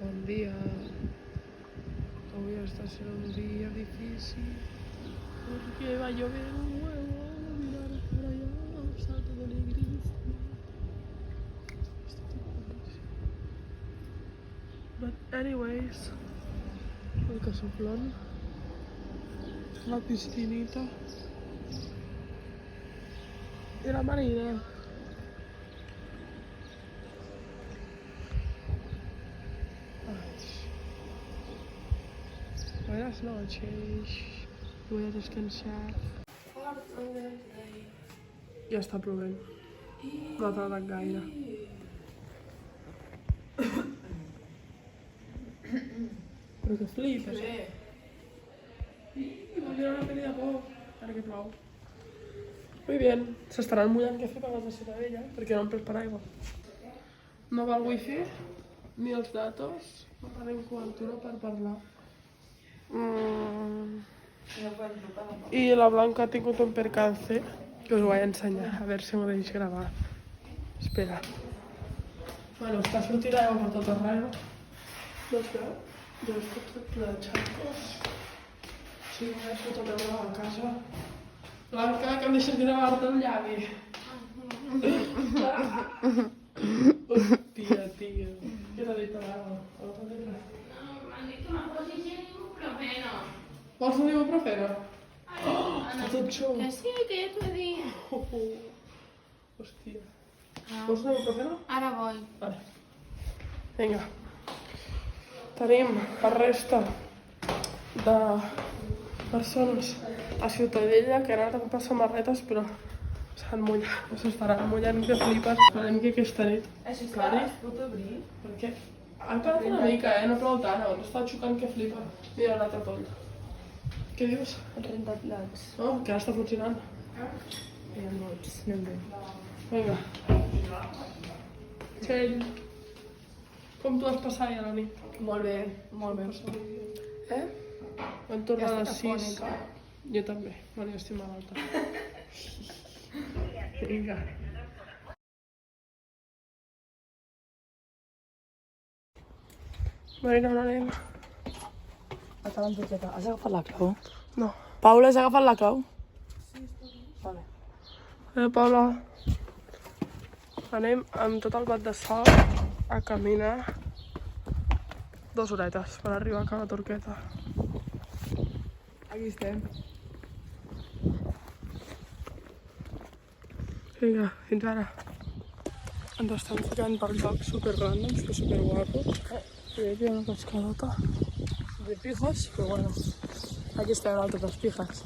Bon dia. Avui està sent un día difícil porque va a llover un huevo. Mirar para allá, salto de alegría. But anyways, el casoflón, la piscinita y la marina. Buenas noches, voy a descansar. Ja està plovent, no ha tardat gaire. Però que flipes, Voy a mirar una peli de por, ara que plou. Muy bien, s'estaran mullant que flipen els de Ciutadella, perquè no han pres paraigua. No va el wifi, ni els datos, no tenim cobertura per parlar. Y la Blanca ha tingut un percance que os voy a enseñar, a ver si me podéis grabar. Espera. Bueno, està sortint aigua per tot arreu. No es veu? Jo he fet ple de xarcos. Sí, m'he fet tot arreu a casa. Blanca, que em deixes gravar-te el llavi. Hòstia, tia. Què t'ha dit l'aigua? M'han dit que m'ha posat ibuprofeno. Vols un ibuprofeno? Està tot xou. Que sí, que ja t'ho he dit. Hòstia. Vols un ibuprofeno? Ara voy. Vale. Vinga. Tenim la resta de persones a Ciutadella que han anat a comprar samarretes, però s'han mullat. S'estaran mullant que flipes. Esperem que aquesta nit clari. Per què? Ha parat una mica, no plou tant, abans estava xocant que flipa. Mira l'altre pont. Què dius? El rentaplats. Oh, que ara està funcionant. Hi ha molts, anem bé. Vinga. Txell. Com t'ho vas passar ja la nit? Molt bé, molt bé. Vam tornar a les 6. afònica. Jo també. Bueno, jo estic malalta. Vinga. Marina, on anem? Està l'entorqueta. Has agafat la clau? No. Paula, has agafat la clau? Vale. Paula. Anem amb tot el bat de sol a caminar 2 horetes per arribar a Cala Turqueta. Aquí estem. Vinga, fins ara. Ens estan ficant per llocs super randoms, que super guapos. I aquí hi ha una cascadota. De pijos, però bueno. Aquí estem nosaltres, els pijas.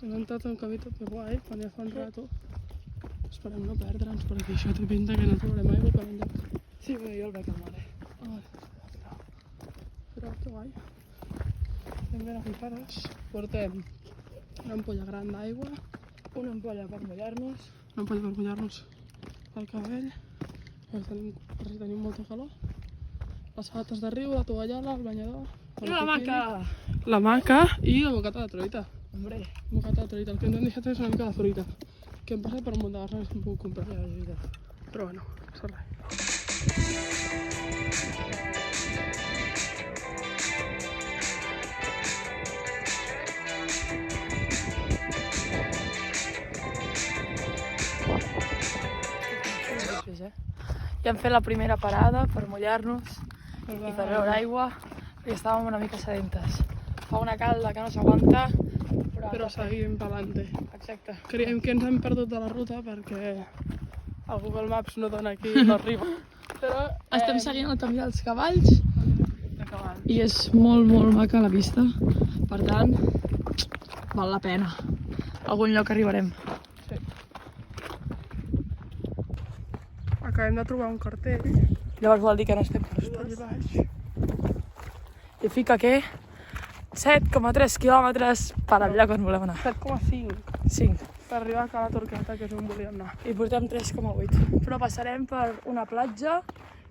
Hem entrat en un camí tot de guai, quan ja fa un rato. Esperem no perdre'ns, perquè això té pinta que no trobarem aigua per enlloc. Sí, però jo el veig al mare. Però que guai. Ben ben equipades. Portem una ampolla gran d'aigua, Una ampolla per mullar-nos. una ampolla per mullar-nos el cabell, per si tenim molta calor. Les sabates de riu, la tovallola, el banyador... I la maca! La maca i la bocata de truita. Hombre, Bocata de truita. El que ens hem deixat és una mica de fruita. Que hem passat per un munt de vegades que hem pogut comprar. ja és veritat. Però bueno, és res. Ja hem fet la primera parada per mullar-nos i per beure aigua, perquè estàvem una mica sedentes. Fa una calda que no s'aguanta, Però seguim pa'lante. Exacte. Creiem que ens hem perdut de la ruta perquè el Google Maps no dona aquí, no arriba. Però Estem seguint el camí dels cavalls de cavall. i és molt, molt maca la vista. Per tant, val la pena. A algun lloc arribarem. Sí. Acabem de trobar un cartell Llavors vol dir que no estem allà postos. baix. I fica que 7,3 quilòmetres per al lloc on volem anar. 7,5 5. per arribar a Cala Turqueta, que és on volíem anar. I portem 3,8. Però passarem per una platja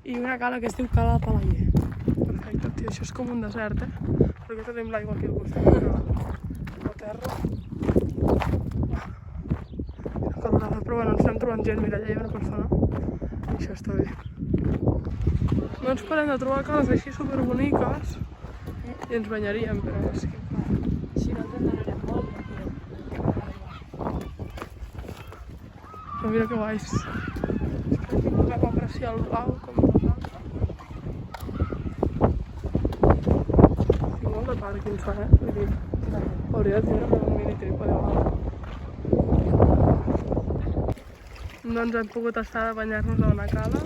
i una cala que es diu Cala Palaller. Perfecte, tio, això és com un desert, Perquè tenim l'aigua aquí al costat de la terra. Calorada, però bueno, ens anem trobant gent. Mira, allà hi ha una persona Això està bé. No ens parem de trobar cales així superboniques i ens banyaríem, però és que clar. Si no, t'endarrerem molt. Però mira que guais. Espero que puguem apreciar el blau com nosaltres. Tinc molt de Parkinson, Vull dir, hauria de tindre un mini trípode o alguna cosa. No ens hem pogut estar de banyar-nos a una cala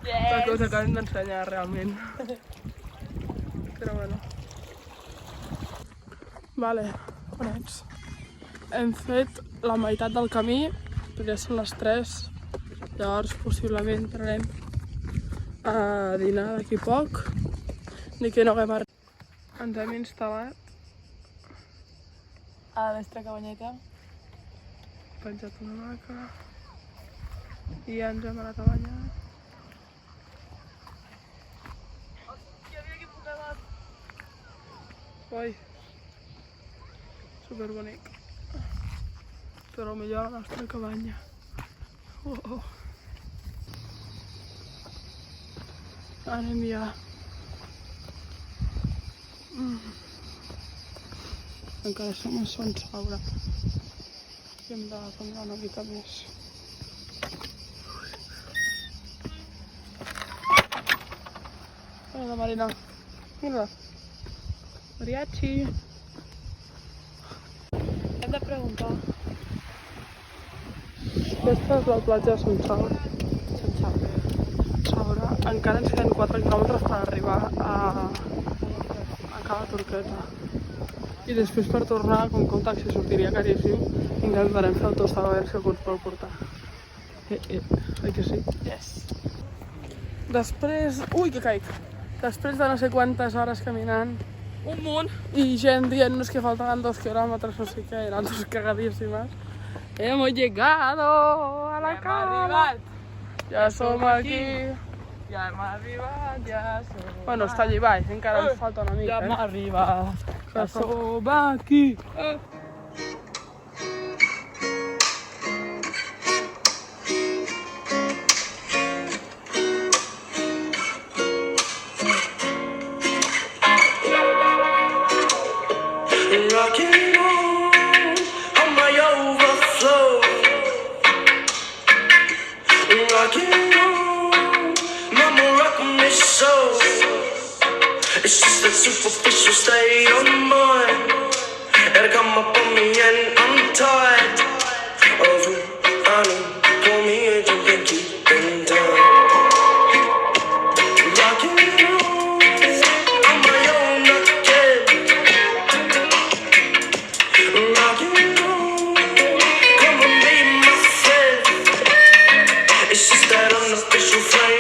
perquè us acabem d'ensenyar realment. Però bueno. Vale, on ets? Hem fet la meitat del camí, perquè són les 3, llavors possiblement entrarem a dinar d'aquí poc, ni que no haguem arribat. Ens hem instal·lat, A la nostra cabanyeta. penjat una hamaca i ja ens hem anat a banyar. Hòstia, mira que putedat! Ui, superbonic. Però millor la nostra cabanya. Oh. Anem ja. Encara som a Son Saura. I hem de caminar una mica més. Mira la Marina. Mira. Mariachi. Hem de preguntar. Aquesta és la platja de Son Saura. Encara ens queden 4 quilòmetres per arribar a Cala Turqueta. I després per tornar, com que un taxi sortiria caríssim, intentarem fer el tost a veure si algú ens pot portar. Oi que sí? Yes. Després... Ui, que caic! Després de no sé quantes hores caminant Un munt. i gent dient-nos que faltaven 2 quilòmetres, no sé què, eren 2 cagadíssimes. Hemos llegado a la cala. Ja som aquí. Ja hem arribat, ja som... Bueno, està allí baix, encara ens falta una mica, Ja hem arribat, Ja ja som aquí. Rocking on my overflow. Rocking on, mama rocking me so. It's just that superficial state of mind that'll come up on me and I'm tired of running. Pull me in and then keep in time. Rocking on my own again. Rocking on, come and be my friend. It's just that unofficial flame.